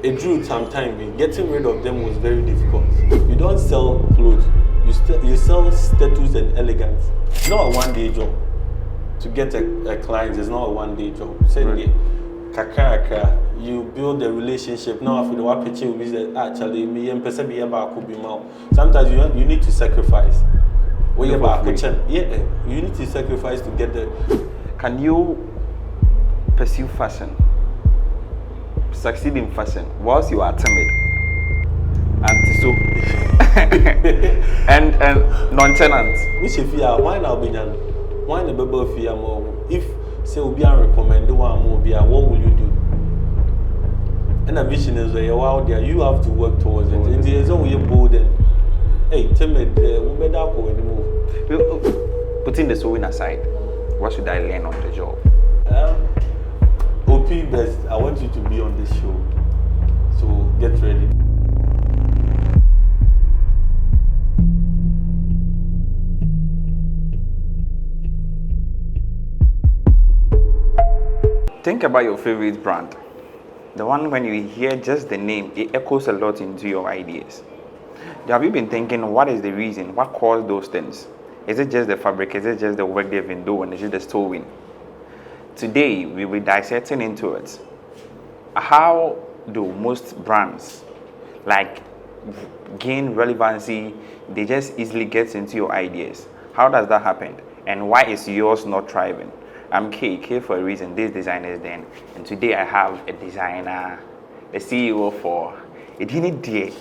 it drew some time. Getting rid of them was very difficult. You don't sell clothes. You sell status and elegance. It's not a one-day job. To get a client is not a one-day job. Say kakaka, you build a relationship. Now after the one picture will be actually me and person be about could be more. Sometimes you need to sacrifice. Yeah, you need to sacrifice to get the. Can you pursue fashion, succeed in fashion whilst you are timid, anti-so, and nonchalant? Which if you are why now be done? Why the baby fear more? If say we are recommend one more be what will you do? And a vision is where you're out there. You have to work towards it. And there's always bold and hey, timid. We better go anymore. Putting the sewing aside, what should I learn on the job? OP best. I want you to be on this show, so get ready. Think about your favorite brand. The one when you hear just the name, it echoes a lot into your ideas. Have you been thinking, what is the reason? What caused those things? Is it just the fabric? Is it just the work they've been doing? Is it the sewing? Today, we will be dissecting into it. How do most brands gain relevancy? They just easily get into your ideas. How does that happen? And why is yours not thriving? I'm K for a reason. This designer is then. And today I have a designer, the CEO for it didn't day.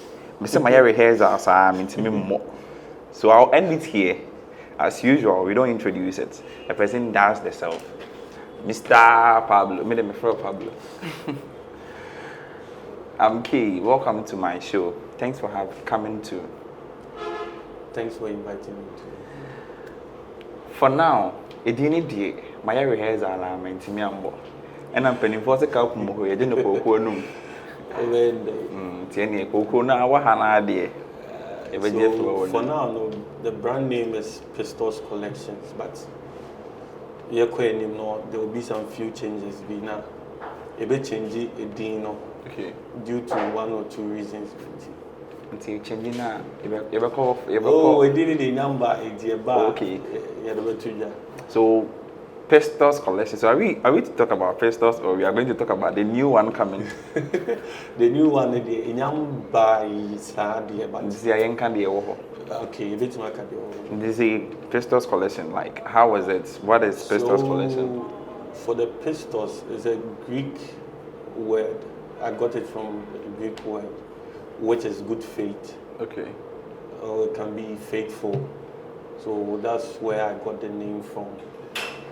Mr. Mayari hairs are into me more. So I'll end it here. As usual, we don't introduce it. The person does the self. Mr. Pablo, me Pablo. I'm K. Welcome to my show. Thanks for coming to. Thanks for inviting me to. For now, it didn't day. My hairs are alarming to me, and I'm penning for the cup more. I didn't know who knew. Tieni Coco now, what an idea. For now, no, the brand name is Pistos Collections, but there will be some few changes. A bit changing a dino, okay, due to one or two reasons. Until changing now, oh, it didn't the number, it's a bar. Okay, yeah, so Pistos Collection. So are we to talk about Pistos, or we are going to talk about the new one coming? The new one, the Inyamba is hard, but this is okay, a bit more. This is Pistos Collection. Like, how was it? What is Pistos Collection? For the Pistos, it's a Greek word. I got it from a Greek word, which is good faith. Okay. Or it can be faithful. So that's where I got the name from.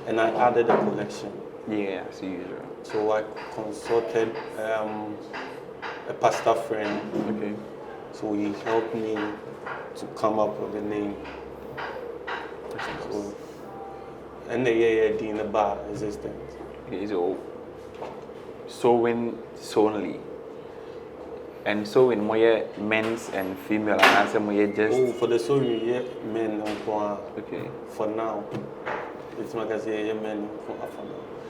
And I added a collection. Yeah, as usual. So I consulted a pastor friend. Okay. So he helped me to come up with the name. So, and the in the bar existent. Okay, so sewing solely. And sewing more men's and female, and answer more just. Oh, for the sewing, yeah, men. Okay. For now. It's like I say, men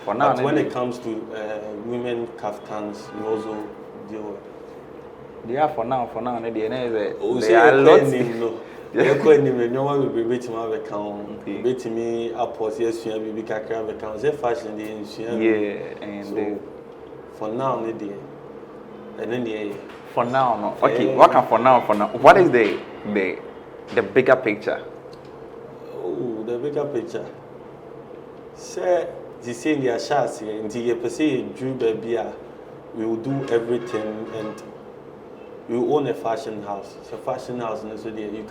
for now. But when it comes to women kaftans, you also deal with. Yeah, for now, they are lots. You're going to no one will be waiting my account. Waiting me up for yes, you have kakra account. They fashion the yeah, and so, for now, and then the for now, no. Okay, what can for now? What is the bigger picture? Oh, the bigger picture. Say, the same the shots here, and the per drew baby, we will do everything, and we own a fashion house. It's a fashion house, and so there you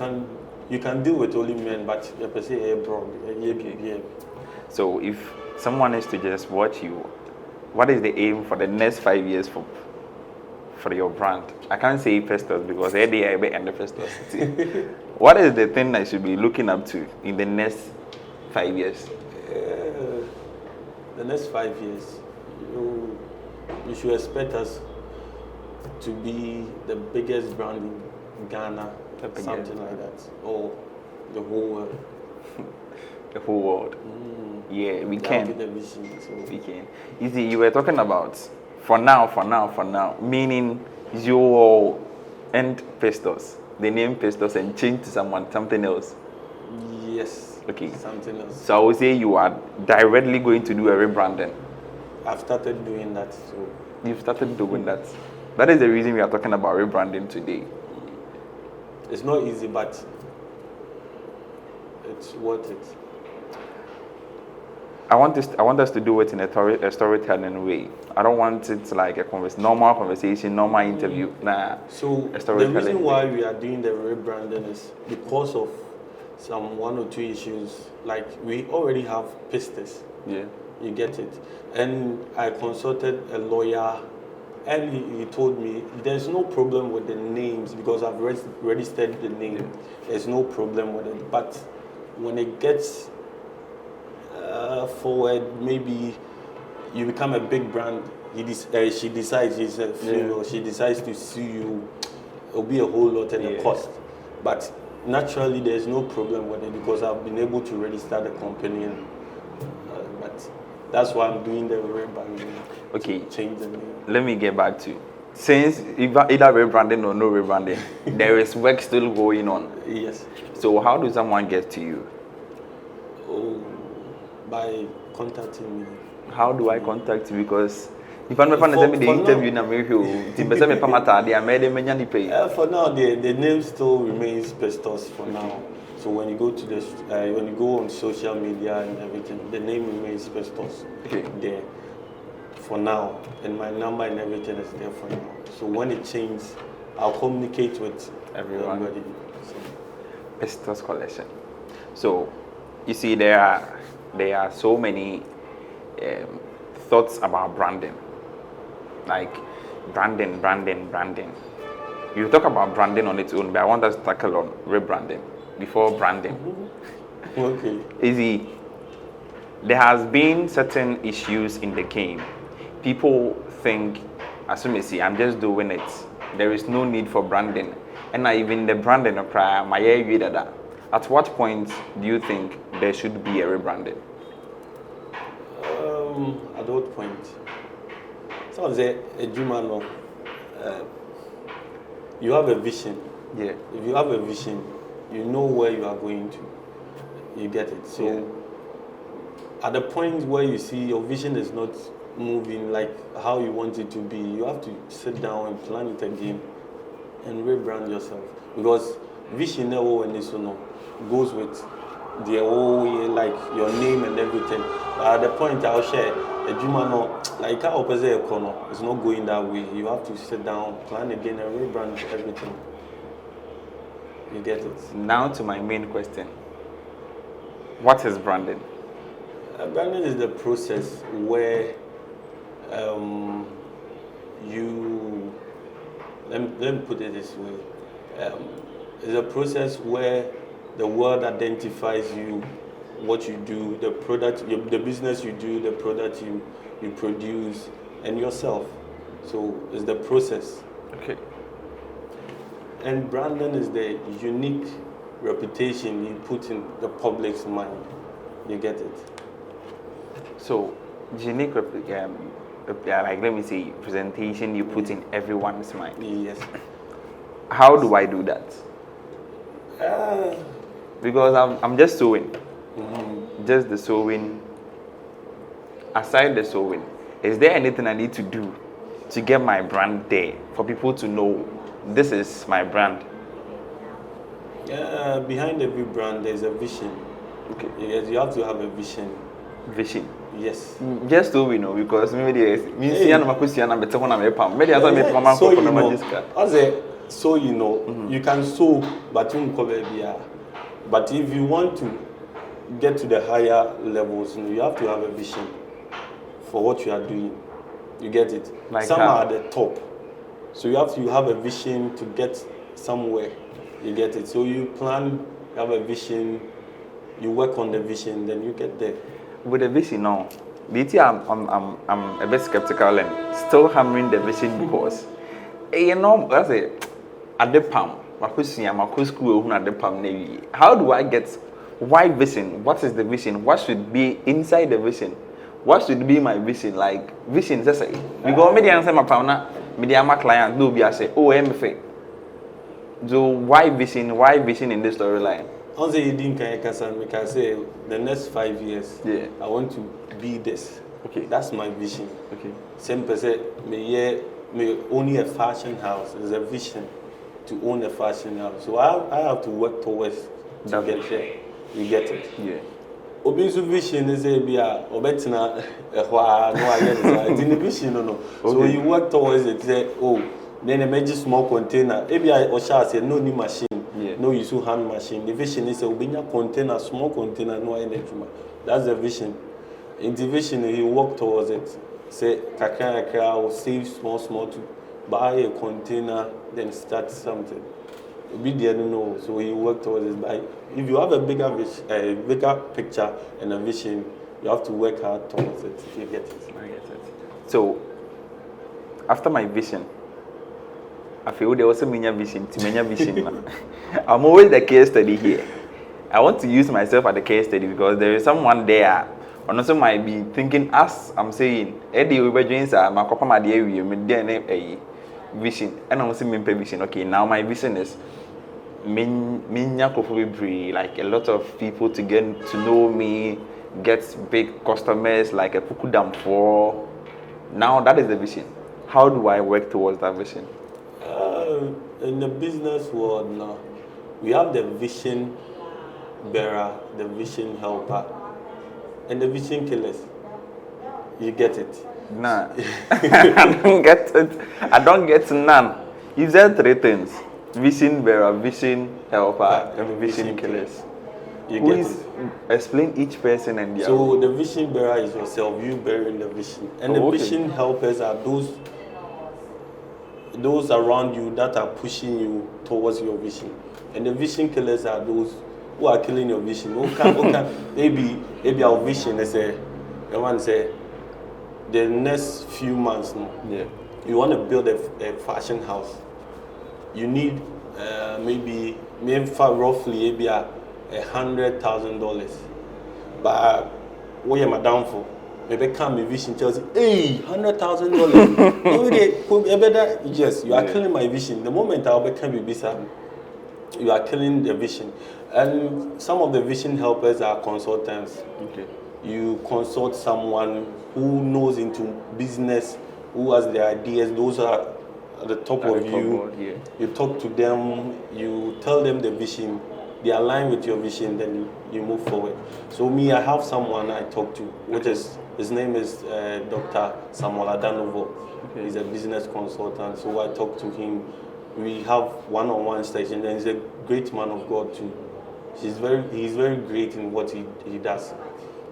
can deal with only men, but you per se abroad. So if someone is to just watch you, what is the aim for the next 5 years for your brand? I can't say Pistos because they are and the Pistos. What is the thing I should be looking up to in the next 5 years? The next 5 years, you should expect us to be the biggest brand in Ghana, something like that, or the whole world. The whole world. Yeah, we can. Be the vision, so. We can. You see, you were talking about for now, meaning your end Pistos, the name Pistos, and change to something else? Yes. Okay. Something else. So I would say you are directly going to do a rebranding. I've started doing that. So You've started doing that. That is the reason we are talking about rebranding today. it's not easy, but it's worth it. I want us to do it in a storytelling way. I don't want it like a normal conversation, normal interview. Nah. So a the storytelling reason way. why we are doing the rebranding is because of some 1 or 2 issues. Like we already have pistis. Yeah. You get it. And I consulted a lawyer, and he told me there's no problem with the names because I've registered the name. Yeah. There's no problem with it. But when it gets forward, maybe you become a big brand. She decides she decides to sue you. It'll be a whole lot and a cost. But naturally, there's no problem with it because I've been able to register the company. And, but that's why I'm doing the rebranding. Okay. Change the name. Let me get back to since either rebranding or no rebranding, there is work still going on. Yes. So how does someone get to you? Oh, by contacting me. How do I contact you? Because if I'm not send me the interview, na me for now, the name still remains Pestos for now. So when you go to when you go on social media and everything, the name remains Pestos. Okay. There for now, and my number and everything is there for now. So when it changes, I'll communicate with everybody. So. Pestos collection. So you see, there are so many thoughts about branding, like branding. You talk about branding on its own, but I want us to tackle on rebranding before branding. Okay. Easy. There has been certain issues in the game. People think, as you may see, I'm just doing it. There is no need for branding, and even the branding of at what point do you think there should be a rebranding? At what point? So say a Jumano, you have a vision. Yeah. If you have a vision, you know where you are going to. You get it. So at the point where you see your vision is not moving like how you want it to be, you have to sit down and plan it again and rebrand yourself. Because vision never goes with the whole like your name and everything. But at the point I'll share a Jumano, like how opposite corner, it's not going that way. You have to sit down, plan again and rebrand everything. You get it? Now to my main question. What is branding? Branding is the process where you let me put it this way. It's a process where the world identifies you, what you do, the product, the business you do, the product you produce, and yourself. So it's the process. Okay. And branding is the unique reputation you put in the public's mind. You get it? So, unique, like let me say, presentation you put in everyone's mind. Yes. How do I do that? Because I'm just sewing. Just the sewing. Aside the sewing, is there anything I need to do to get my brand there for people to know this is my brand? Behind every brand, there's a vision. Okay. Yes, you have to have a vision. Vision. Yes. Just so we know, because maybe so you know, you can sew, but you cover. But if you want to get to the higher levels, you have to have a vision for what you are doing. You get it? Like some are at the top, so you have a vision to get somewhere. You get it? So you plan, you have a vision, you work on the vision, then you get there. With the vision now, I'm a bit skeptical and still hammering the vision because you know, that's it. At the palm, how do I get why vision? What is the vision? What should be inside the vision? What should be my vision? Like vision, just say because maybe answer my pound me am a client do be I say oh MFA. So why vision in this storyline? Once you didn't can say the next 5 years, Yeah. I want to be this. Okay. That's my vision. Okay. Same person, me only a fashion house is a vision to own a fashion house. So I have to work towards to get there. You get it? Yeah. Obinsu vision is a bia obetina no it's in the vision no. So you work towards it. Say oh, then a major small container. Maybe I say no new machine. Yeah. No use hand machine. The vision is a obinya container, small container, no energy. That's the vision. In the vision, you work towards it. Say, I will save small to buy a container, then start something. Be there, no. So you work towards it. By if you have a bigger picture and a vision, you have to work hard towards it. You get it. I get it. So after my vision, I feel there was a mini vision. I'm always the case study here. I want to use myself as the case study because there is someone there. And also might be thinking, as I'm saying, Eddie Uberjames are my copper, my dear, a vision. And I'm saying, vision. Okay, now my vision is like a lot of people to get to know me, get big customers like a Pukudam for. Now that is the vision. How do I work towards that vision? In the business world now, we have the vision bearer, the vision helper, and the vision killers. You get it? Nah. I don't get it. I don't get none. You said three things. Vision bearer, vision helper, and vision killers. You get it? Explain each person and their So the vision bearer is yourself, you bearing the vision. And the vision helpers are those around you that are pushing you towards your vision. And the vision killers are those who are killing your vision. Maybe our vision is the next few months now. Yeah. You want to build a fashion house. You need maybe roughly $100,000. But what am I down for? Maybe come a vision tells you, hey, $100,000. Yes, you are killing my vision. The moment I become a business, you are killing the vision. And some of the vision helpers are consultants. Okay. You consult someone who knows into business, who has the ideas. Those are at the top of you. Yeah. You talk to them. You tell them the vision. They align with your vision. Then you move forward. So I have someone I talk to, which is his name is Dr. Samuel Adanovo. Okay. He's a business consultant. So I talk to him. We have one-on-one session, and he's a great man of God too. He's very great in what he does.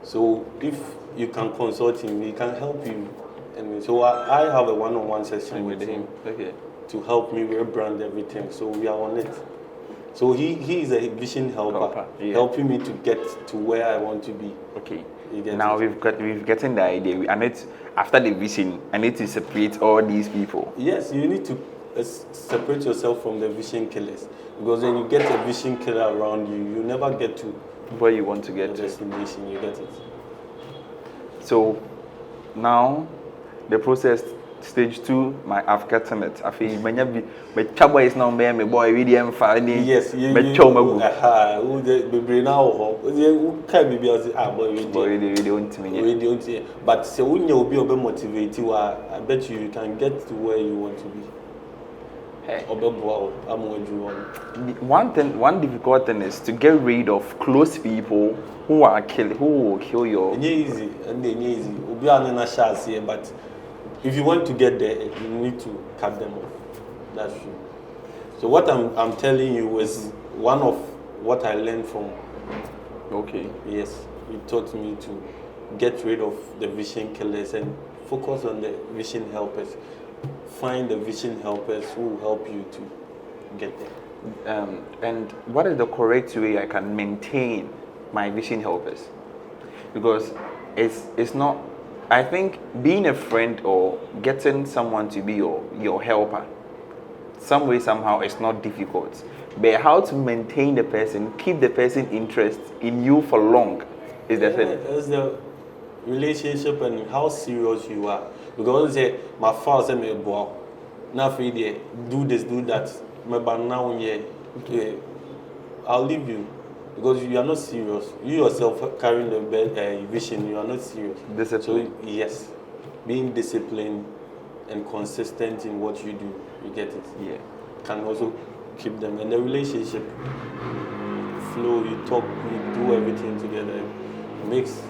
So if you can consult him, he can help you. And so I have a one-on-one session with him to help me rebrand everything. So we are on it. So he is a vision helper. Helping me to get to where I want to be. Okay. Now we've gotten the idea. I need after the vision, I need to separate all these people. Yes, you need to separate yourself from the vision killers, because when you get a vision killer around you, you never get to where you want to get to. Destination, you get it. So now the process stage 2, I've gotten it. I feel my chaba is now my boy really funny. Yes, you can't be but so when you will be motivated, I bet you can get to where you want to be. One difficult thing is to get rid of close people who will kill your. Easy. But if you want to get there, you need to cut them off. That's true. So what I'm telling you is one of what I learned from. Okay. Yes, it taught me to get rid of the vision killers and focus on the vision helpers. Find the vision helpers who will help you to get there. And what is the correct way I can maintain my vision helpers? Because it's not. I think being a friend or getting someone to be your helper, some way somehow it's not difficult. But how to maintain the person, keep the person interest in you for long, is the thing. It's the relationship and how serious you are. Because say my father said me boy, Now for you, do this, do that. But now, yeah, I'll leave you because you are not serious. You yourself carrying the vision, you are not serious. Discipline. So yes, being disciplined and consistent in what you do, you get it. Yeah. Can also keep them in the relationship flow. You talk, you do everything together. It makes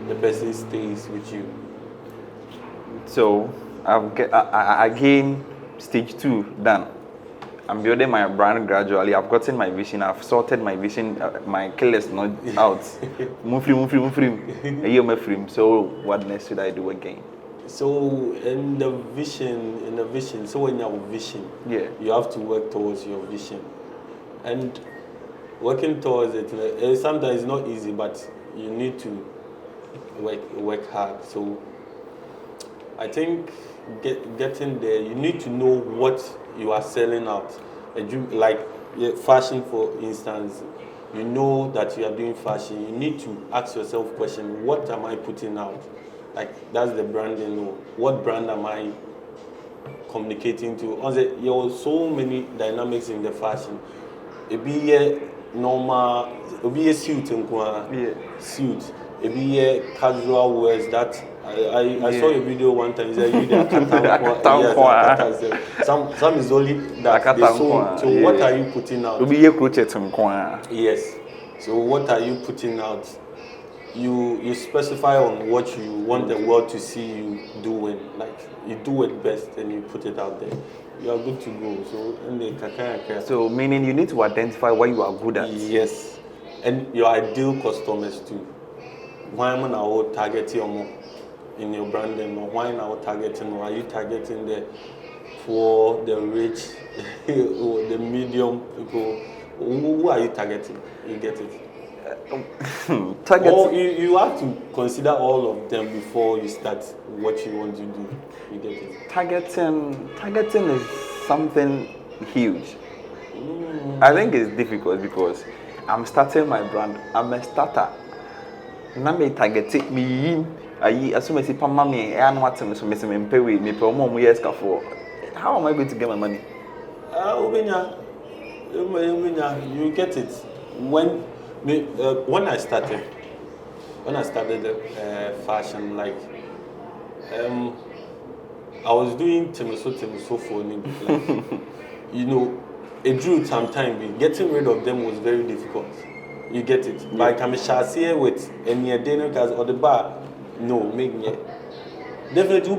the person stays with you. So again, stage 2 done. I'm building my brand gradually. I've gotten my vision. I've sorted my vision. My killers not out. Move free. So what next should I do again? So in the vision. So when you have a vision, yeah, you have to work towards your vision, and working towards it. Sometimes it's not easy, but you need to work hard. So I think getting there, you need to know what you are selling out. Like fashion, for instance, you know that you are doing fashion. You need to ask yourself question: what am I putting out? Like that's the branding. What brand am I communicating to? There are so many dynamics in the fashion. It be a normal, it be a suit and suit. It be a casual wears that. I saw a video one time. It's some is only that they sold. So what are you putting out? Yes. So what are you putting out? You specify on what you want the world to see you doing. Like you do it best and you put it out there. You are good to go. So meaning you need to identify what you are good at. Yes. And your ideal customers too. Why am I targeting in your branding? Why now targeting? Or are you targeting the poor, the rich, or the medium people? Who are you targeting? You get it? Or you have to consider all of them before you start what you want to do. You get it? Targeting is something huge. I think it's difficult because I'm starting my brand. I'm a starter. Now me target me. As soon as you pay money, I know what to pay with me. How am I going to get my money? You get it. When I started fashion, like I was doing Temiso for like, you know, it drew some time. Getting rid of them was very difficult. You get it? Yeah. Like I'm here with any guys or the bar. No, make me. Definitely,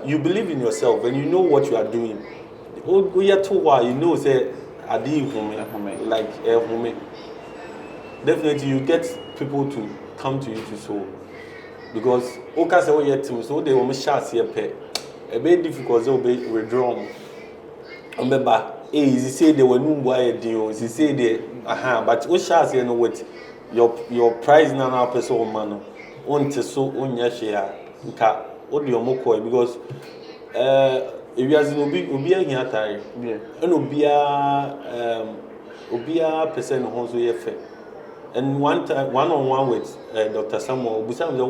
you believe in yourself and you know what you are doing. You know, say, I did like home. Definitely, you get people to come to you to show because okay, so they will share here pay. A bit difficult, they'll be withdrawn. Remember, you say they were no boy deal. You say they, but what shares here no what your price now person man. On to so on your share, audio moko because if you are Ubia here, yeah, and Ubia person also here. And one time, one-on-one with Dr. Samuel,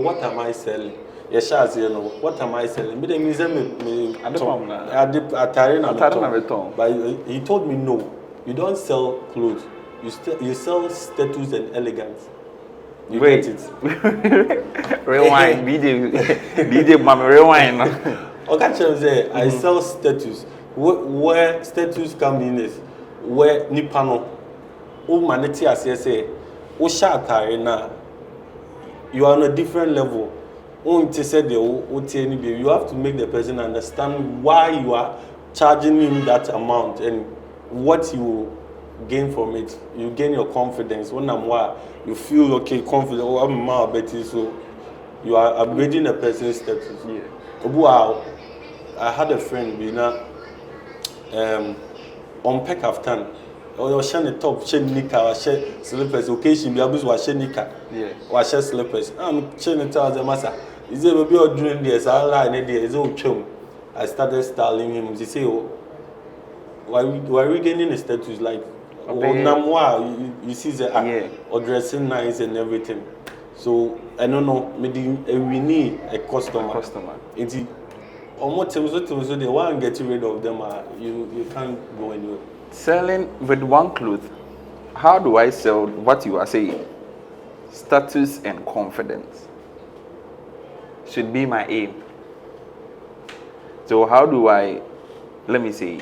what am I selling? Yes, you know, what am I selling? But he told me no, you don't sell clothes, you sell status and elegance. You wait, get it? Rewind, DJ, mama, rewind. Okay, I sell status. Where status come in is where Nipano, maneti as say, you are on a different level. You have to make the person understand why you are charging him that amount and what you gain from it. You gain your confidence. When you feel okay, confident. Oh, I'm more better. So you are upgrading a person's status. Yeah. Wow. I had a friend, on Peck Aftan. Or share the top, share nika, or share slippers. Occasion be able to share nika, or share slippers. I'm sharing the as a massa. Is it maybe or during this? I line it. Is all chum. I started styling him. He say, "Oh, why we gaining a status like?" You see the or dressing nice and everything. So I don't know. Maybe we need a customer. Or more times, they want to get rid of them. You can't go anywhere. Selling with one cloth, how do I sell what you are saying? Status and confidence should be my aim. So how do I, let me say,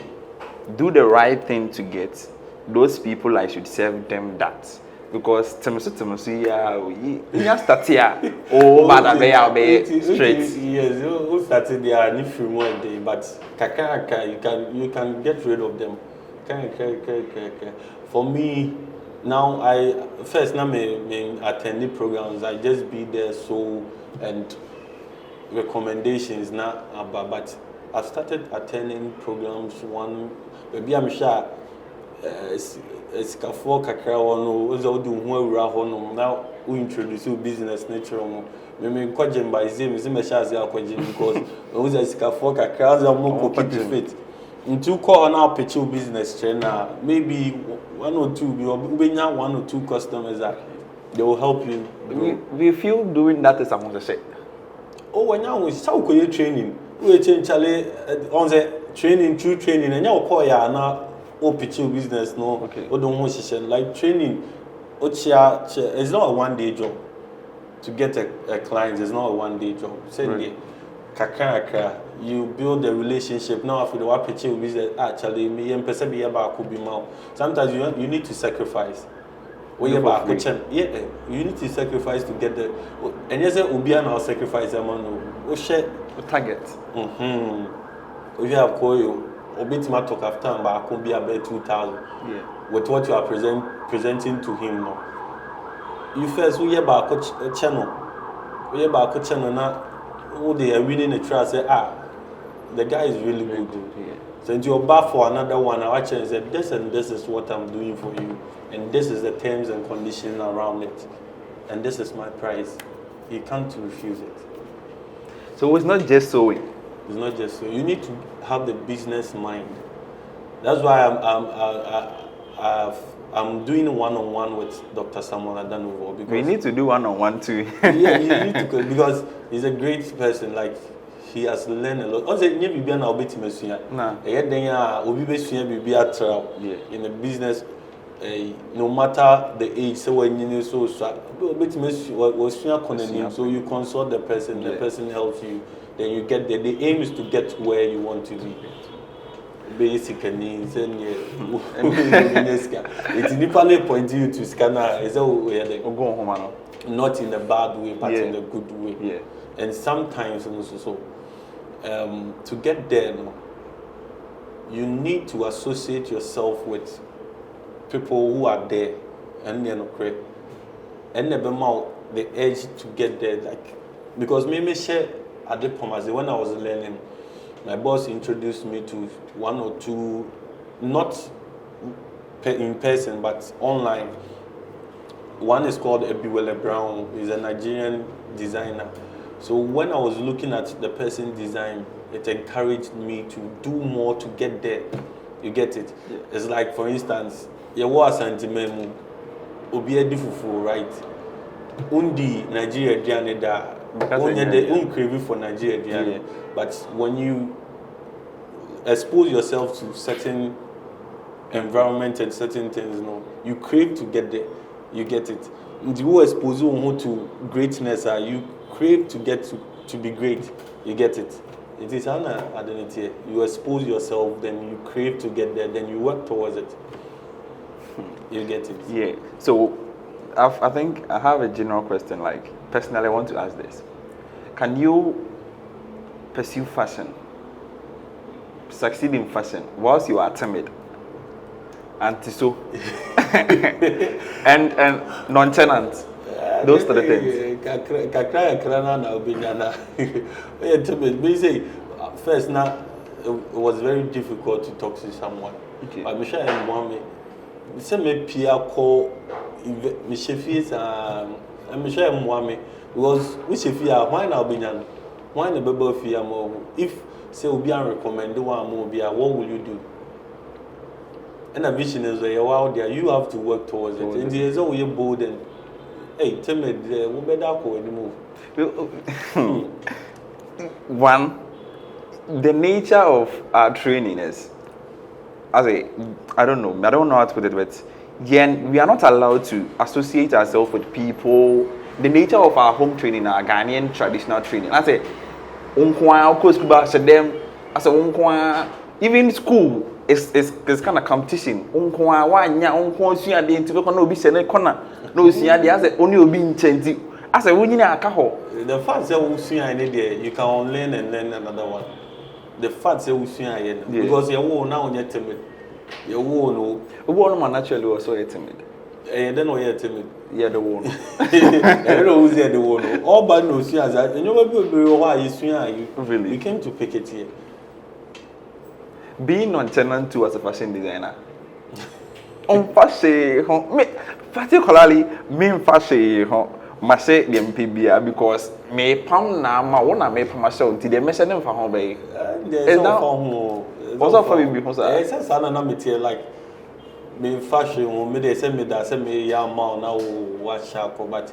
do the right thing to get those people I should serve them that? Because yeah, start here. Oh, but I be straight. Yes, who started there and if you want day, but you can get rid of them. For me, now I first now me attend the programs. I just be there so and recommendations now about, but I've started attending programs. One maybe I'm sure it's for kakra one was all do one now we introduce you business nature me kwajem by zim sha say kwajem because we was for kakra as more keep fit into call now pitch business trainer maybe one or two one or two customers that they will help you. We feel doing that is among the set. Oh, when now we start training, we change on the training, true training, and now call ya now. Oh, pitching business, no. Okay. Oh, don't want to like training. It's not a one-day job. To get a client, it's not a one-day job. Say, kakra, you build a relationship. Now, after the one pitching business, actually, me and person be about could be more. Sometimes you need to sacrifice. Yeah, you need to sacrifice to get the. And yes, Ubian or sacrifice a man. Oh, share target. If you have call a bit more talk after, but I could be about 2,000. Yeah. With what you are presenting to him now. You first we hear about a channel. We hear about a channel now. Oh, they are winning a trial. Say, the guy is really good. Yeah. So you're back for another one. I watch and said, this and this is what I'm doing for you, and this is the terms and conditions around it, and this is my price. You can't refuse it. So it's not just sewing. It's not just so. You need to have the business mind. That's why I'm doing one-on-one with Dr. Samuel Adanovo. Because we need to do one-on-one too. Yeah, you need to because he's a great person. Like he has learned a lot. Also, you be an albeit Nah. In the business. No matter the age, so when you know so you consult the person. The person helps you. Then you get there. The aim is to get where you want to be. Basically, it's initially pointing you to scanner. Is not in a bad way, but in a good way. Yeah. And sometimes also, to get there, you need to associate yourself with people who are there, and they're not great, and the edge to get there, like because me share at the Pomazi when I was learning, my boss introduced me to one or two, not in person but online. One is called Ebiwele Brown. He's a Nigerian designer. So when I was looking at the person design, it encouraged me to do more to get there. You get it? Yeah. It's like, for instance, you was sentiment, obi edifufu, right? Undi Nigeria diane da, onye de uncraving for Nigeria diane. But when you expose yourself to certain environment and certain things, you crave to get there. You get it. You expose you to greatness, you crave to get to be great. You get it. It is an identity. You expose yourself, then you crave to get there, then you work towards it. You get it. Yeah. So, I think I have a general question. Like, personally, I want to ask this: can you pursue fashion, succeed in fashion, whilst you are timid, anti-so, and nonchalant? Those are the things. First, now it was very difficult to talk to someone. Okay. But Michelle and Mwame, me Pia call Michefis and Michelle and Mwame because Michefia, why now be done? Why the baby fear more? If say Obian recommend one more, what will you do? And a vision is where you're out there. You have to work towards it. And there's always bold and hey, tell me, what better go anymore? One, the nature of our training is, I don't know how to put it, but we are not allowed to associate ourselves with people. The nature of our home training, our Ghanaian traditional training, I say, even school is kind of competition. The fact that you can learn and learn another one. The fact that because you now you're timid. You won't naturally also timid. Then you're timid. Yeah, the one. I don't know who's the one. All bad knows you as that. You know why you really. You came to pick it here. Being on tenant too as a fashion designer. On fashion, particularly me fashion. I say the MPBA because me pam na ma wona me pam myself until they mention them for home bay. There's no home. Also for me because I say sana na me tell like me fashion me they say me that say me ya ma na watch out but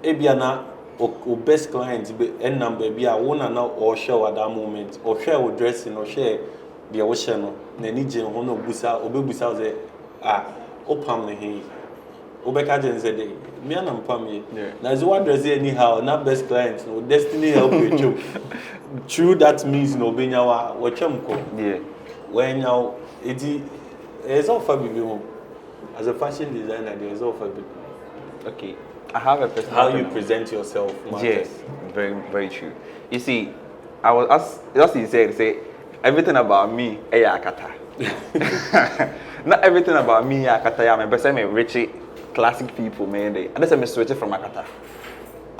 ebia na o best client be en number bia wona na or show at that moment or share o dressing or share the ocean no na ni je ho no busa obebusa say o pam ne he Obeka Jen said, me and I'm family. Now, is one dress anyhow, not best client, no destiny help you. True, that means no Benyawa, what chumko. Yeah. When now, it's all for me. As a fashion designer, there's all for me. Okay. I have a person. How you present yourself. Yes, very, very true. You see, I was, as you said, say, everything about me, akata. Not everything about me, akata, I'm a Richie. Classic people, man. I just am switching from Akata.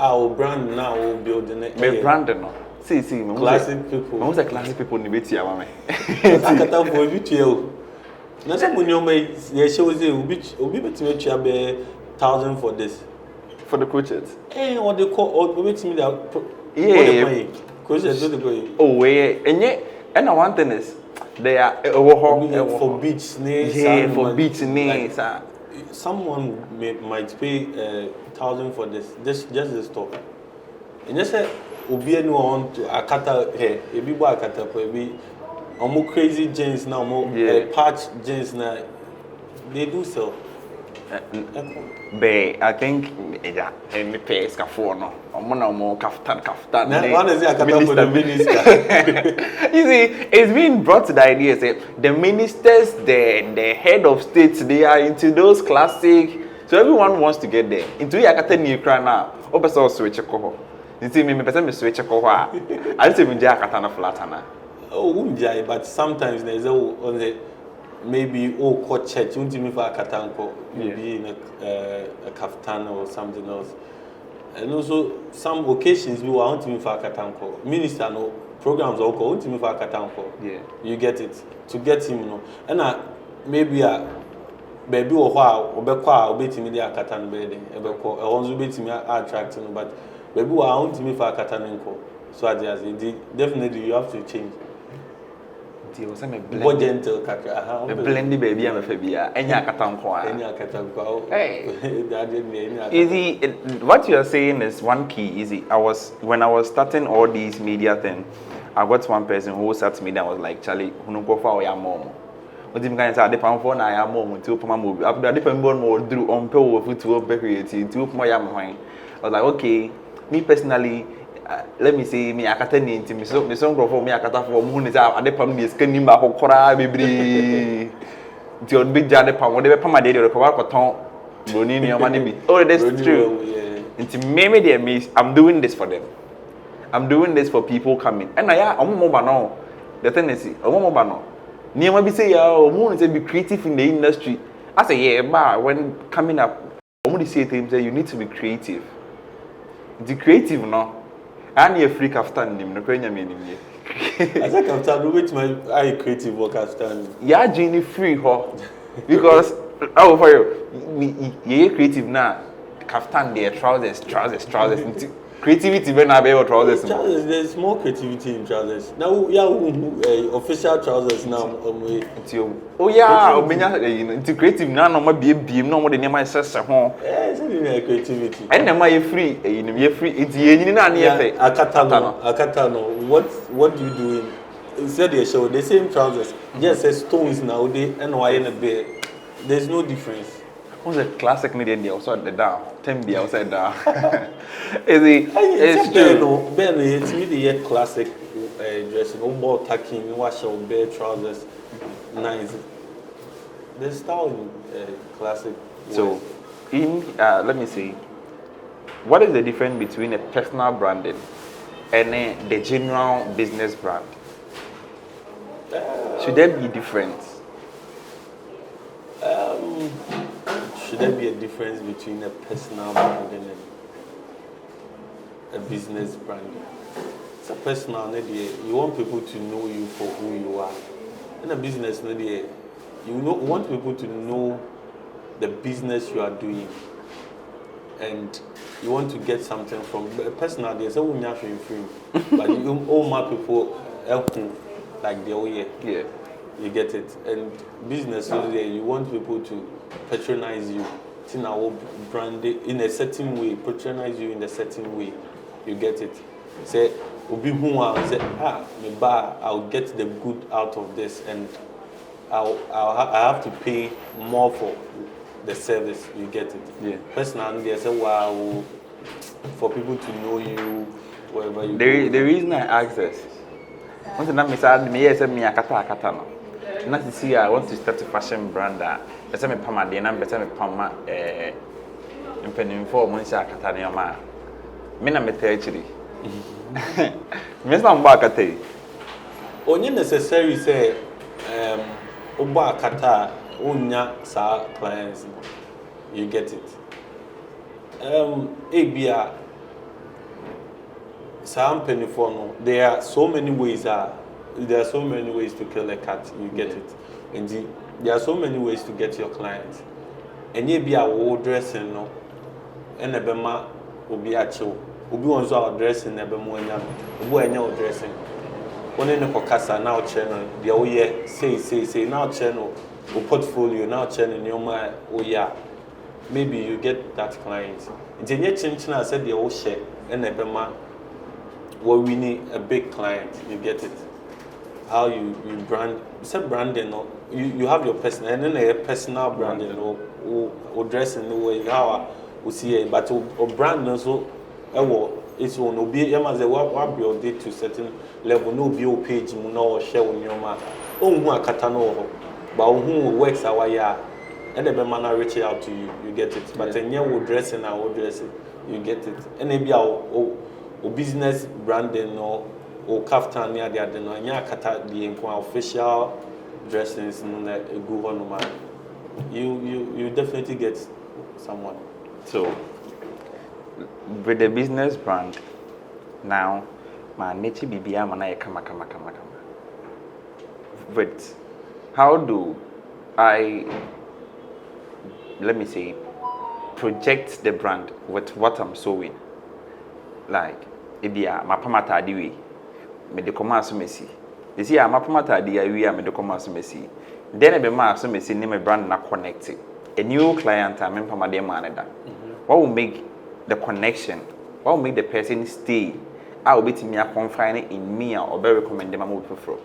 Our brand now will building it. My brand no. See, classic people. Most of classic people in the BT, mama. Akata for you. Now some when you make shows you will be to make you be 1,000 for this. For the coaches. What they call or wait me that. Yeah. Coaches do the go. Oh yeah, and yet, and one thing is they are for beach names. Yeah, for beach names. Someone might pay 1,000 for this, just this stuff. And just say, Obi no on to Akata here, a big boy Akata, maybe more crazy jeans now, more patch jeans now. They do sell. But I think me pay scaffold no. More kaftan. One is Akata for the minister. You see, it's been brought to the idea say the ministers, the head of states, they are into those classic. So everyone wants to get there. Into Akata new crown now. Open switch a coho. You see, me person me switch a coho. I just even Akata na flatana. Oh, but sometimes there's on the. Maybe call church, you me for a katanko, maybe in a kaftan or something else. And also some occasions we want me for a katanko. Minister no programs or want me for a katanko. Yeah. You get it. To get him no. And maybe baby or while or be me the katan bedding. I want to be me attracting, but baby want me for a katanko. So I just definitely you have to change. More gentle, blendy baby, I'm a fabia, and Yakatanqua. Easy, what you are saying is one key. Easy. When I was starting all these media thing, I got one person who sat me down was like, Charlie, who no go for your mom. What you can say, the pound for I am mom to my movie. After the different born more drew on pill of to bury to my yam. I was like, okay, me personally. Let me say me akata ni nti me so nkrofo me akata for mu ni za ade pam ni sika nim ba kokora bebri nti on be jade pam wo de be pam ade de ko ba koton broni ni ama ni bi. Oh, that's true. Nti me dey I'm doing this for them. I'm doing this for people coming. And ya omo ba no. The thing is omo ba no. Ni ama bi say ya omo ni say be creative in the industry. I say yeah, ba when coming up omo dey say things say you need to be creative. The creative no. And you're free kaftan nim no kwenya me nim ye. As a kaftan which my I creative work kaftan. Yeah, Jenny free ho. Because for you creative now. Kaftan there trousers. creativity when I be able trousers. Trousers, there's more creativity in trousers. Now, yeah, official trousers now. Oh yeah, it's creative now. No more be no more than my sister home. It's creativity. And then my free, you're free. It's Akatano. What do you do in? Instead they show the same trousers. Just as stones nowadays and why in a bear. There's no difference. What's a classic Canadian day outside the down? Tembi outside down. It's true. Ben, it's really a classic dressing. No more tucking, wash out bare trousers. Nice. The style in classic. So, let me see. What is the difference between a personal branding and the general business brand? Should there be difference? Should there be a difference between a personal branding and a business branding? It's a personal idea. You want people to know you for who you are. In a business idea, you want people to know the business you are doing, and you want to get something from a personal idea. So we have to free, but you all my people help you like the way. Yeah. You get it. And business, you want people to patronize you. It's in our brand in a certain way, patronize you in a certain way. You get it. Say, say, I'll get the good out of this, and I have to pay more for the service. You get it. Yeah. Personally, they say, wow, for people to know you, wherever you go. The reason I ask this, once I said, me, I said, me, akata no. Not to see, I want to start a fashion brand. I said, me pama de na better me pama impending for Monisha Catania. Me na me actually. Me na mba kate. Only necessary say oba kata unya sa clients. You get it. Abia sa penny for no. There are so many ways to kill a cat. You get it. And there are so many ways to get your clients. And you be a dressing no, and a bema will be a chill. Ubi one's our dressing, a bemonia, ubu any dressing. One in the Pocasa now channel, the oh yeah, say now channel, or portfolio now channel, your mind, oh yeah. Maybe you get that client. In the near chinchina, I said the old share, and a bema, where we need a big client. You get it. How you brand, it's a branding, no? You have your personal, and then a personal branding, or dressing the way how we see it, but or brand also, it's on no be, what build it to certain level, no be page, no share on your man, who are catano, but who works our year, and the man reach out to you, you get it. But then you dressing, I will dress it, you get it. And maybe our business branding or kaftan near the other, and kata the official dressings in a good one. You definitely get someone. So with the business brand now, my nature BBM and I come. But how do I, let me say, project the brand with what I'm sewing? Like, if you are my pamata diwi, me de commerce messy. You see, I'm a pamata diwi, me de commerce messy. Then I be my so messy name a brand not connected. A new client, I'm in pamade manada. What will make the connection? What will make the person stay? I will be to me a confine in me or very recommend them I would prefer.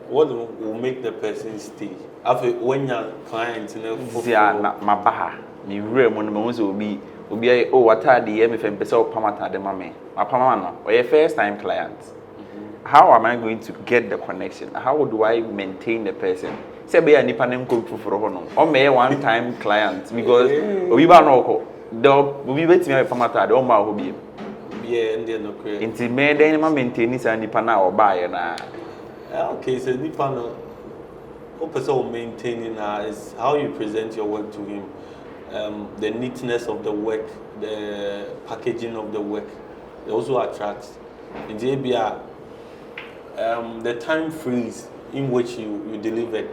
What will make the person stay? After when your client, my baha, the room on the most will be what are the MFM Peso Pamata de Mame, my Pamano, or a first time client. How am I going to get the connection? How do I maintain the person? Say be a nipanem could for honor, or may one time client because we are no we wait me a Pamata, the Oma will be. Yeah, and they're not creative. Until may then maintenance and nipana or buy na. Okay, so nipana. Also maintaining is how you present your work to him, the neatness of the work, the packaging of the work. It also attracts. In JBR, the time freeze in which you delivered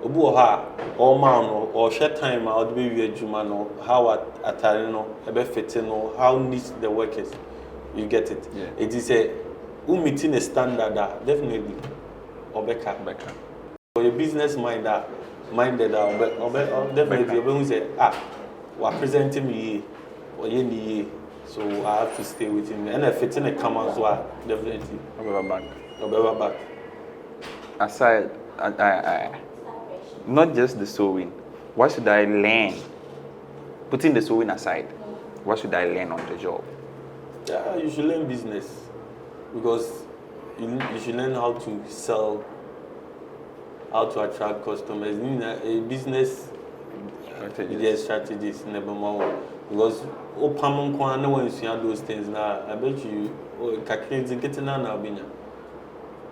Obu oha or man or share time out be we juma no how atare no ebe fit no how neat the work is. You get it. Yeah. It is a meeting a standard definitely obeka. For your business minded definitely you say we are presenting me or ye so I have to stay with him and if it's in a come as well definitely I'll back. Aside not just the sewing, what should I learn? Putting the sewing aside, what should I learn on the job? Yeah, you should learn business because you should learn how to sell, how to attract customers. A business strategies never more because opamon kwa no one see those things now. I bet you calculating getting now binya.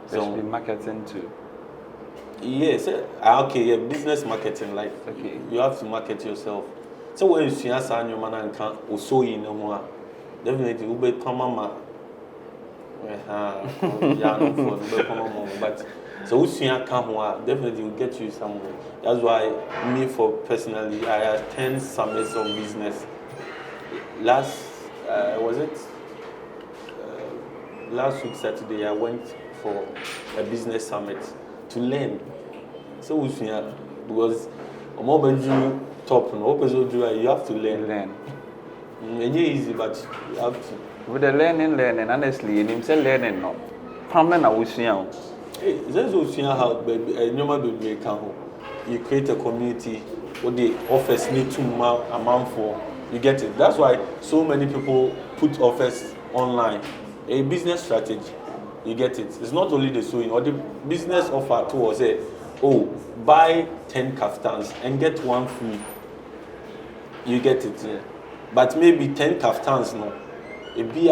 So marketing too. Yes, okay, yeah, business marketing like okay. You have to market yourself. So when you see us and your man and can also in no definitely you be mama. Yeah, no for but so we see definitely will get you somewhere. That's why me for personally I attend summits of business. Last last week Saturday I went for a business summit to learn. So we see because top you have to learn. It's easy but you have to. With the learning, honestly, and himself learning no. Permanent I will see how. Hey, that's what you how baby you create a community what the offers need to amount for. You get it. That's why so many people put offers online. A business strategy. You get it. It's not only the sewing or the business offer too or say, oh, buy 10 kaftans and get one free. You get it. Yeah. But maybe 10 kaftans no. It be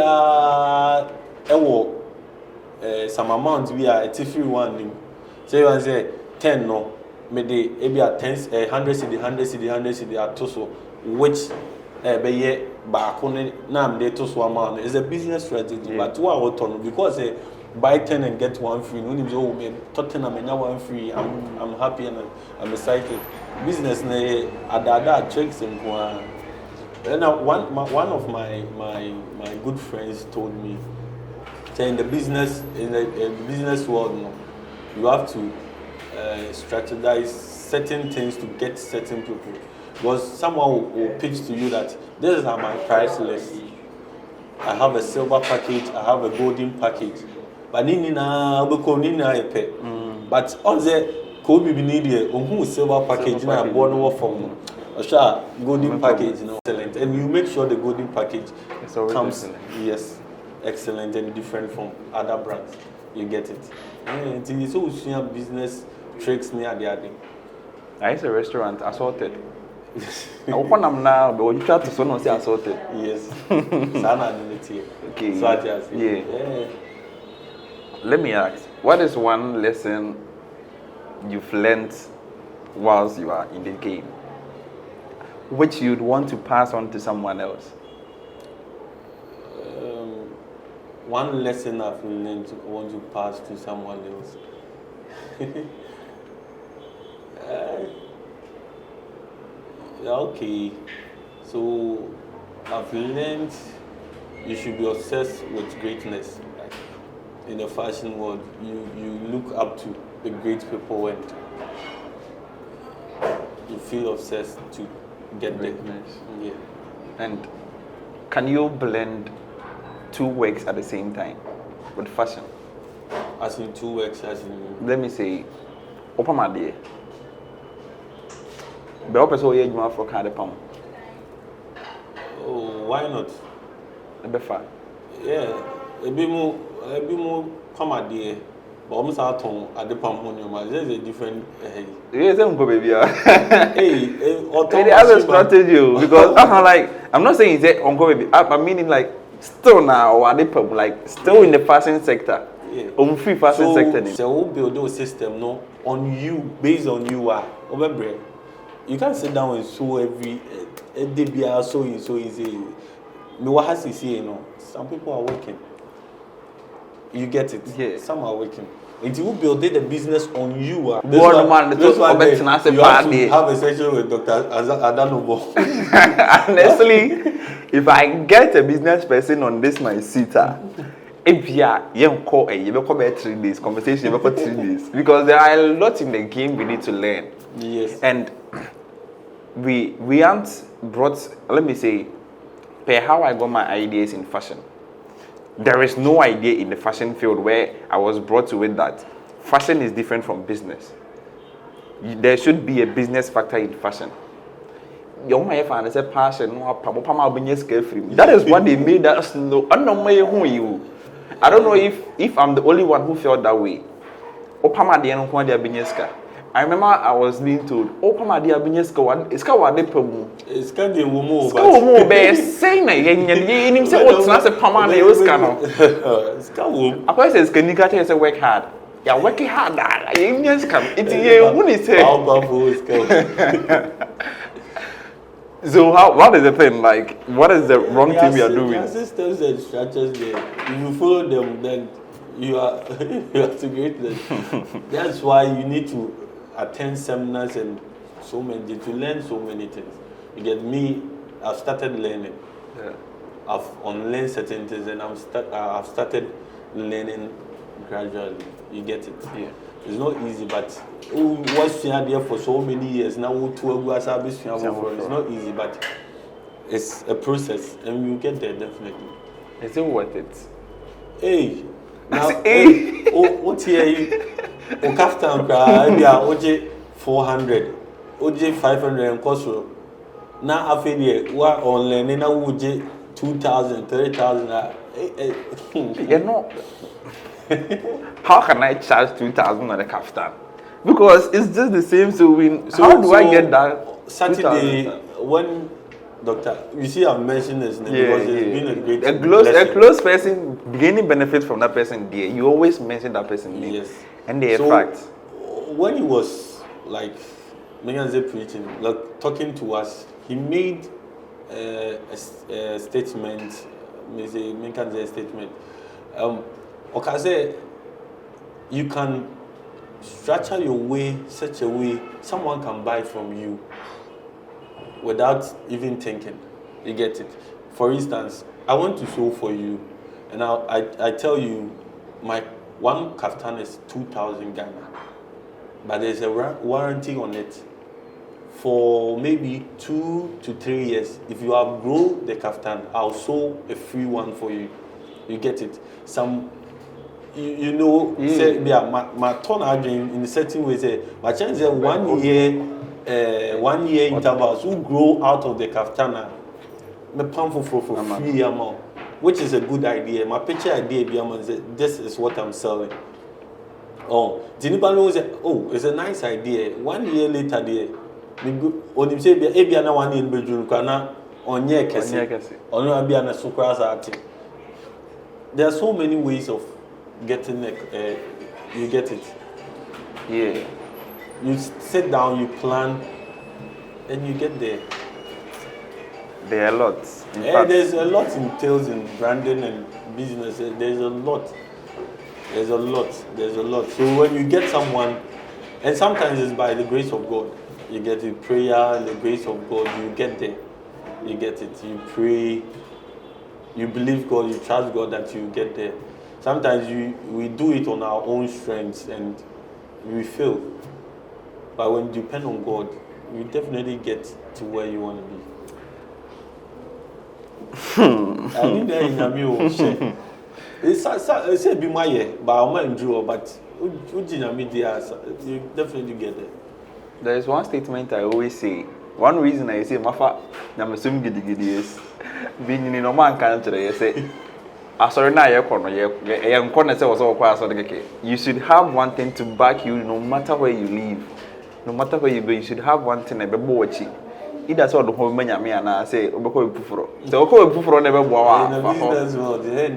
some amount we are a free one. So you want say 10 no. Maybe a 10 100 cedi at so which be back on nam de to so amount is a business strategy. But what I want because buy 10 and get one free. No need to Tottenham and one free. I'm happy and I'm excited. Business ne adada tricks and then one of my good friends told me, saying in the business world, no, you have to strategize certain things to get certain people. Because someone will pitch to you that this is my price list. I have a silver package, I have a golden package. But but on the Kobe be needed on silver package na born from golden package, excellent. And you make sure the golden package comes excellent and different from other brands. You get it. It's so business tricks near the other. I used a restaurant assorted. I open them now, but you try to say assorted. Yes. Okay. So yeah. Let me ask, what is one lesson you've learned whilst you are in the game, which you'd want to pass on to someone else? One lesson I've learned I want to pass to someone else. Okay, so I've learned you should be obsessed with greatness. Like in the fashion world, you look up to the great people and you feel obsessed to get greatness. Yeah. And can you blend two works at the same time with fashion? As in two works, as in. Let me say, open my day. But open so you for kind pound. Oh, why not? Befa. Yeah, a bit more come at the but almost out at the pump on your mind. There's a different. Yes, I'm go baby. Hey, they have a strategy because I'm not saying it's on go baby. I mean like still now or they like still in the fashion sector. Yeah. On free fashion sector. So we build a system no on you based on you are over. You can't sit down and sew every day so easy. No one has to say, some people are working. You get it? Yeah. Some are working. And you build the business on you. Man, that's why you have to have a session with Dr. Actionable. Honestly, if I get a business person on this my seat, if you call 3 days conversation, you 3 days, because there are a lot in the game we need to learn. Yes. And we aren't brought. Let me say, per how I got my ideas in fashion. There is no idea in the fashion field where I was brought to it that fashion is different from business. There should be a business factor in fashion. That is what they made us know. I don't know if I'm the only one who felt that way. I remember I was being told, "Opama dia binyeska one, iska wade pemu." Iska de womo, but womo be say na yen nim say what na say pama na iska no. Iska wom. Akwa say iska nika say work hard. Ya working hard ah, yen iska. It ye who ni say. How powerful iska. So what is the thing like? What is the wrong thing we are doing? There are systems and structures there. If you follow them, then you are to create them. That's why you need to attend seminars and so many to learn so many things. You get me, I've started learning. Yeah. I've unlearned certain things and I've started learning gradually. You get it? Yeah. It's not easy, but what's there for so many years now? It's not easy, but it's a process and you get there definitely. Is it worth it? Hey. Now, what's here? Kaftan maybe OJ 400, OJ 500 and cost. Now I feel what online now OJ 2,000, 30,000. You know, how can I charge 2,000 on a kaftan? Because it's just the same. So how do I get that? Saturday when Doctor, you see, I've mentioned this name because it's been a great a close person gaining benefits from that person. There, you always mention that person name. Yes, and they fact. When he was like, preaching, like talking to us, he made a statement. A statement. Okay, you can structure your way such a way someone can buy from you without even thinking. You get it? For instance, I want to sew for you, and I tell you, my one kaftan is 2,000 Ghana, but there's a warranty on it for maybe 2 to 3 years. If you outgrow the kaftan, I'll sew a free one for you. You get it? Some, say, my turn again in a certain way. Say, my chance is 1 year. 1 year intervals who grow out of the kaftana me pam for free amount, which is a good idea. My picture idea be this is what I'm selling. Oh, did anybody know say, oh, it's a nice idea. 1 year later there me go on him say be na 1 year bedroom kana onye kese ono be na sukra ati. There are so many ways of getting you get it. Yeah. You sit down, you plan, and you get there. There are lots. There's a lot entails in branding and business. There's a lot. So when you get someone, and sometimes it's by the grace of God. You get the prayer and the grace of God, you get there. You get it. You pray, you believe God, you trust God that you get there. Sometimes we do it on our own strengths and we fail. But when you depend on God, you definitely get to where you want to be. I need that in a meal. It's a be my year, but I'm not enjoy. But you definitely get there. There is one statement I always say. One reason I say, "Mafa, I'm assuming gidi is being in no man country." I say, "Sorry, now you should have one thing to back you, no matter where you live." No matter where you go, you should have one thing about watching. Either so the whole many and I say, Obeko Pufro. So Pufro never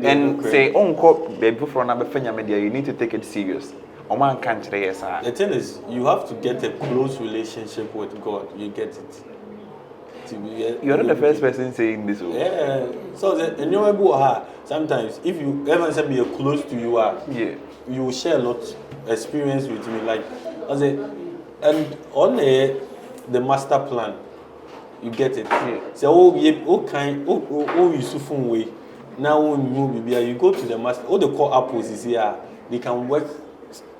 and say, Uncle, Before number Fenya media, you need to take it serious. Oman can't yes. The thing is, you have to get a close relationship with God. You get it. You're not the first person saying this. Yeah. So sometimes if you ever say be close to you are, you share a lot experience with me. Like I say, and on the master plan, you get it. Yeah. So you phone way. Now you go to the master. All the core apples is here. They can work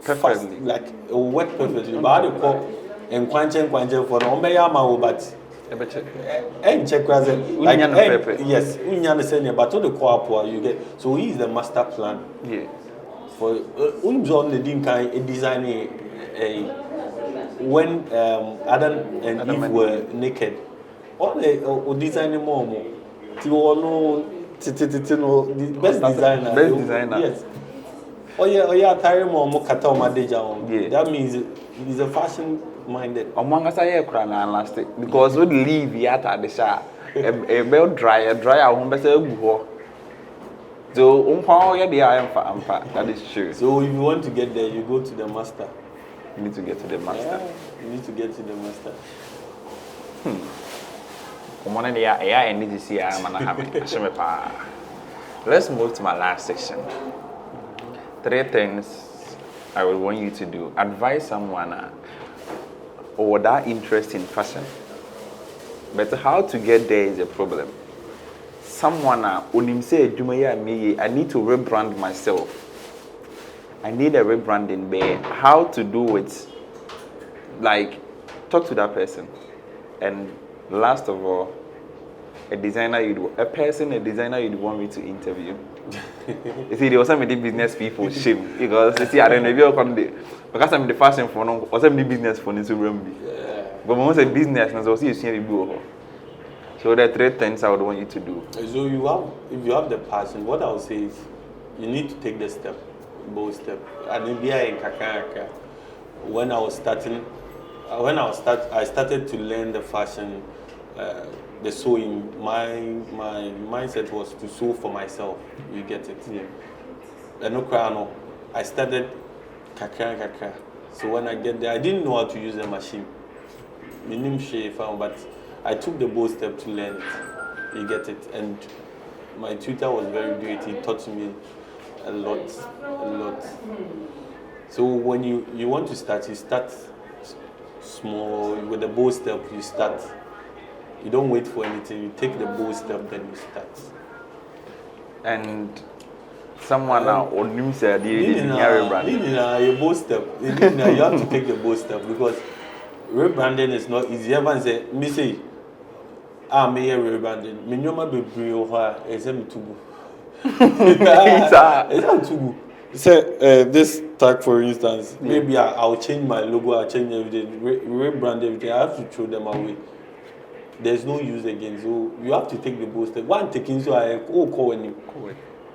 Perfectly. fast, like it will work perfectly. But how they call and quanchen for the ombeya but. And check like yes, but all the core you get. So he is the master plan. Yeah. For John the Dean kind designing when Adam and Eve were naked. All the designing more. The best designer. Best designer. Yes. Oh yeah, carry more kata madeja. Yeah. That means he's a fashion minded. Among us, I cry elastic because we leave yet at the shower. A bell dryer, home better. So, that is true. So, if you want to get there, you go to the master. You need to get to the master. Yeah, you need to get to the master. Let's move to my last section. 3 things I would want you to do. Advise someone or that interest in fashion. But how to get there is a problem. Someone I need to rebrand myself. I need a rebranding, but how to do it? Like, talk to that person. And last of all, a designer you'd want me to interview. You see, there was some of the business people shame because you see, I don't know if you're going to because I'm the fashion for no, or some of the business for no to run. But when I say business, I was see you. So there are 3 things I would want you to do. So if you have the passion, what I would say is you need to take the step, bold step. And in Kakaka, when I started to learn the fashion, the sewing. My mindset was to sew for myself. You get it? Yeah. And I started kakra. So when I get there, I didn't know how to use the machine. But I took the bold step to learn it. You get it? And my tutor was very great. He taught me a lot. So when you want to start, you start small. With the bold step, you start. You don't wait for anything. You take the bold step, then you start. And someone now on him said, you bold step. You have to take the bold step because rebranding is not easy. Everyone say, me say, me here rebranding. Me nyoma be brio ha. Me tubu. It's tubu. Say this tag, for instance. Yeah. Maybe I'll change my logo. I'll change everything. Rebrand everything. I have to throw them away. There's no use again. So you have to take the bold step. One taking so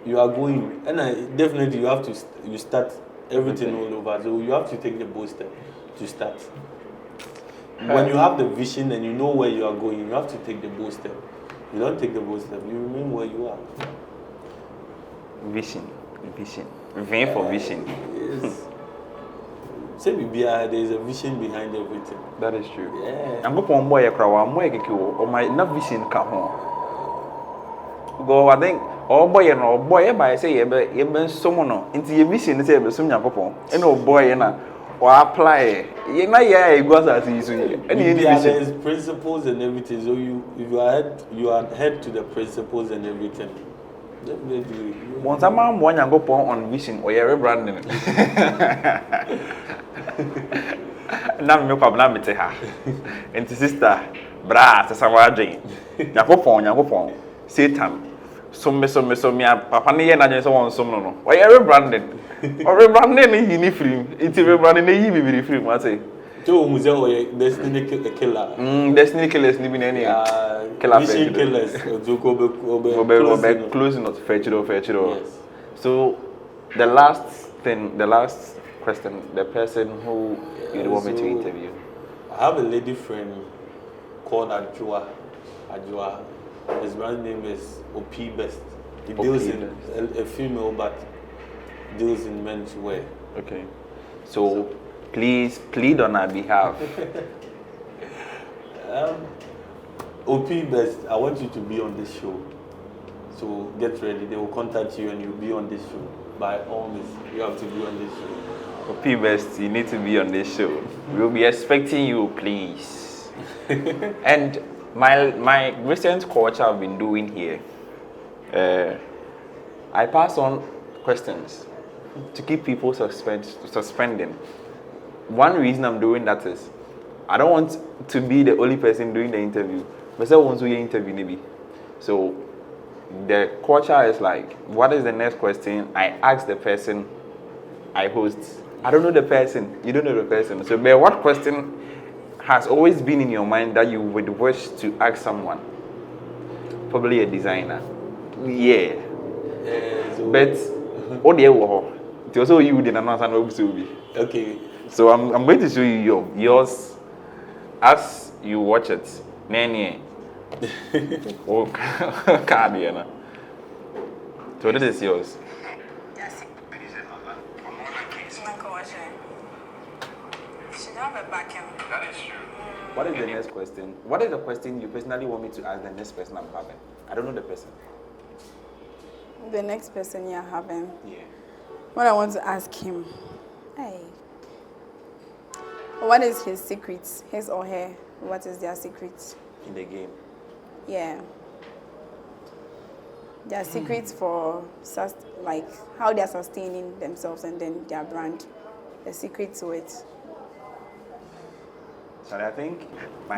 you are going, and definitely you have to you start everything all over. So you have to take the bold step to start. When you have the vision and you know where you are going, you have to take the bold step. You don't take the bold step, you remain where you are. Vision. Vain for vision. Yes. Say there is a vision behind everything. That is true. Yeah. I'm going to boy or my not vision come home. Go, I think, boy, by say, you've someone into your vision, say, soon, and no boy, or apply. You know, it goes as easy. And there's principles and everything. So you are head to the principles and everything. Definitely. Once a man want to go on vision or you're rebranding. Now me problem me te ha. Enti sister, bra, sasawa dwen. Yakopon. Satan. So me papa ne ye na dwen so won som no. Or you're rebranding. Or rebranding ni ni free. Enti rebranding na yi bi free ma say. To muze o destiny killer. Destiny killers ni bi na ni. Killer killers. Obe closing not fetchiro. Yes. So the last question, the person who you want me to interview. I have a lady friend called Ajua. His brand name is OP Best. He deals in a female but deals in men's wear. Okay. So please plead on our behalf. OP Best, I want you to be on this show. So get ready. They will contact you and you'll be on this show. by all means, you have to be on this show. P Best, you need to be on this show. We'll be expecting you, please. And my recent culture I've been doing here, I pass on questions to keep people suspending. One reason I'm doing that is I don't want to be the only person doing the interview. But I want to interview maybe. So the culture is like, what is the next question? I ask the person I host. I don't know the person. You don't know the person. So but what question has always been in your mind that you would wish to ask someone? Probably a designer. Yeah. But what do you want? It's also you did not answer. Okay. So I'm going to show you yours as you watch it. Nene. Oh, card. So this is yours. What is the next question? What is the question you personally want me to ask the next person I'm having? I don't know the person. The next person you're having? Yeah. What I want to ask him? Hey. What is his secret? His or her? What is their secret? In the game. Yeah. Their secrets for like how they are sustaining themselves and then their brand. The secret to it. So I think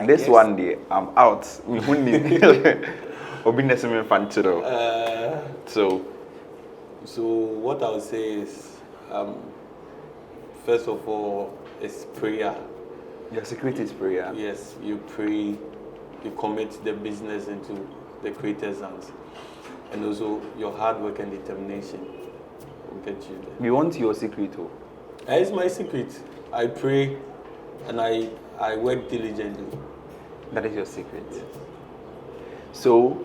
this one day I'm out. So what I would say is, first of all, it's prayer. Your secret is prayer. Yes, you pray, you commit the business into the Creator's hands, and also your hard work and determination will get you there. We want your secret too. It's my secret. I pray, and I work diligently. That is your secret. So,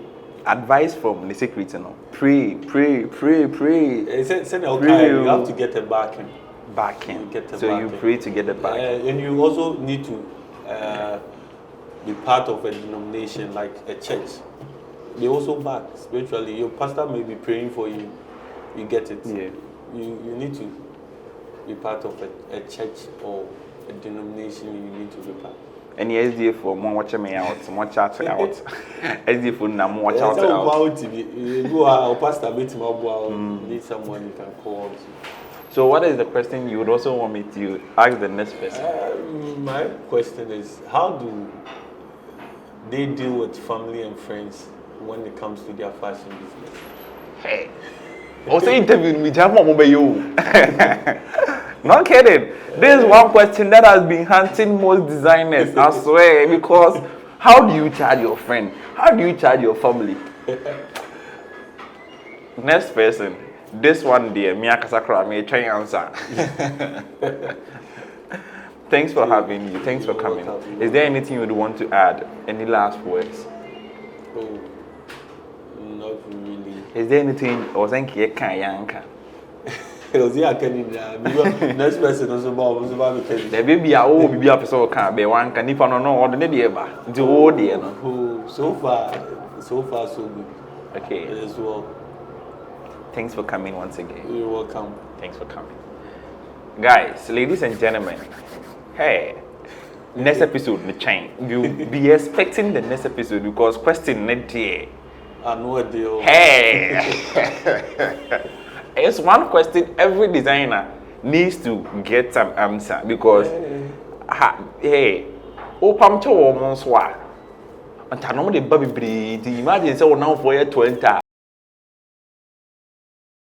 advice from the secret, you know. Pray. You have to get a backing. Backing. Get a so backing. You pray to get the backing. And you also need to be part of a denomination like a church. They also back spiritually. Your pastor may be praying for you. You get it. Yeah. You need to be part of a church or a denomination. You need to be part. And the SDA for more watch me out, more chat out. SDA for now more watch out. You go our pastor meet him. Need someone you can call. So what is the question you would also want me to ask the next person? My question is, how do they deal with family and friends when it comes to their fashion business? Hey, also interviewing me, you. Not kidding. This is one question that has been haunting most designers, I swear, because how do you charge your friend? How do you charge your family? Next person. This one dear, Mia Kasakra, may try answer. Thanks for having you. Thanks for coming. Is there anything you would want to add? Any last words? Oh, not really. Is there anything or thank you can next person also about the baby I will be up so can be one can if I don't know what the ever do dear. So far so good. Okay. As well. Thanks for coming once again. You're welcome. Thanks for coming. Guys, ladies and gentlemen, hey, next episode, the chain. You'll be expecting the next episode because question not there. I know a deal. Hey! It's one question every designer needs to get some answer because, hey, Opam to almost what? And I know the baby breed. Imagine so now for a 20.